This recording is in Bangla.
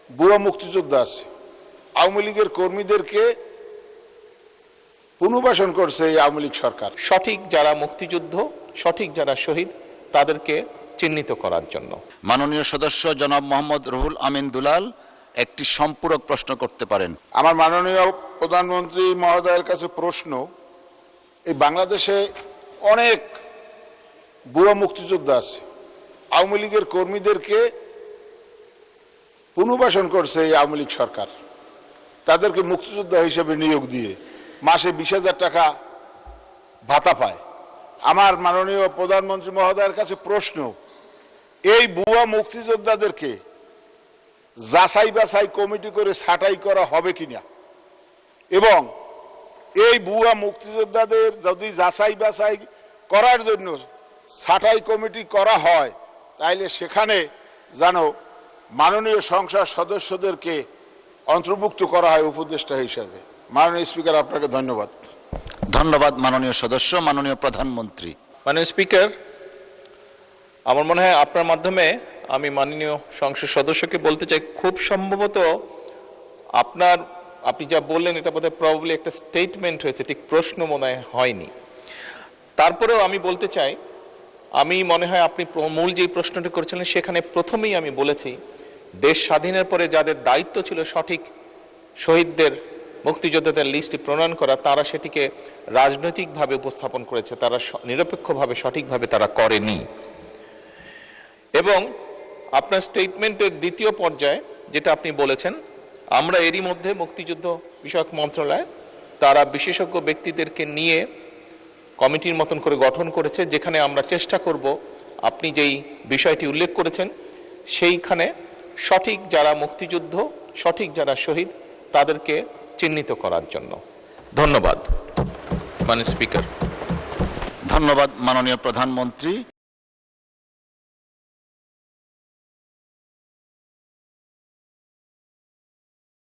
ভুয়া মুক্তিযোদ্ধা আছে। আওয়ামী লীগের কর্মীদেরকে পুনর্বাসন করছে এই আওয়ামী লীগ সরকার। সঠিক যারা মুক্তিযুদ্ধ, সঠিক যারা শহীদ, তাদেরকে চিহ্নিত করার জন্য। মাননীয় সদস্য জনাব মোহাম্মদ রুহুল আমিন দুলাল একটি সম্পূরক প্রশ্ন করতে পারেন। আমার মাননীয় প্রধানমন্ত্রী মহোদয়ের কাছে প্রশ্ন, এই বাংলাদেশে অনেক ভুয়া মুক্তিযোদ্ধা আছে। আওয়ামী লীগের কর্মীদেরকে পুনর্বাসন করছে এই আওয়ামী লীগ সরকার, তাদেরকে মুক্তিযোদ্ধা হিসেবে নিয়োগ দিয়ে মাসে 20,000 টাকা ভাতা পায়। আমার মাননীয় প্রধানমন্ত্রী মহোদয়ের কাছে প্রশ্ন, এই ভুয়া মুক্তিযোদ্ধাদেরকে যাচাই বাছাই কমিটি করে ছাঁটাই করা হবে কিনা, এবং এই ভুয়া মুক্তিযোদ্ধাদের যদি যাচাই বাছাই করার জন্য ছাঁটাই কমিটি করা হয়, তাইলে সেখানে যেন মাননীয় সংসদ সদস্যদেরকে অন্তর্ভুক্ত করা হয় উপদেষ্টা হিসাবে। মাননীয় স্পিকার, আপনাকে ধন্যবাদ। ধন্যবাদ মাননীয় সদস্য। মাননীয় প্রধানমন্ত্রী। মাননীয় স্পিকার, আমার মনে হয় আপনার মাধ্যমে আমি মাননীয় সংসদ সদস্যকে বলতে চাই, খুব সম্ভবত আপনি যা বললেন এটা বোধহয় প্রবাবলি একটা স্টেটমেন্ট হয়েছে, ঠিক প্রশ্ন মনে হয়নি। তারপরেও আমি বলতে চাই, আমি মনে হয় আপনি মূল যে প্রশ্নটি করেছিলেন সেখানে প্রথমেই আমি বলেছি, দেশ স্বাধীনের পরে যাদের দায়িত্ব ছিল সঠিক শহীদদের, মুক্তিযোদ্ধাদের লিস্টটি প্রণয়ন করা, তারা সেটিকে রাজনৈতিকভাবে উপস্থাপন করেছে, তারা নিরপেক্ষভাবে সঠিকভাবে তারা করেনি। এবং আপনার স্টেটমেন্টের দ্বিতীয় পর্যায়ে যেটা আপনি বলেছেন, আমরা এরই মধ্যে মুক্তিযুদ্ধ বিষয়ক মন্ত্রণালয় তারা বিশেষজ্ঞ ব্যক্তিদেরকে নিয়ে কমিটির মতন করে গঠন করেছে, যেখানে আমরা চেষ্টা করব আপনি যেই বিষয়টি উল্লেখ করেছেন সেইখানে সঠিক যারা মুক্তিযুদ্ধ, সঠিক যারা শহীদ, তাদেরকে চিহ্নিত করার জন্য। ধন্যবাদ মাননীয় স্পিকার। ধন্যবাদ মাননীয় প্রধানমন্ত্রী।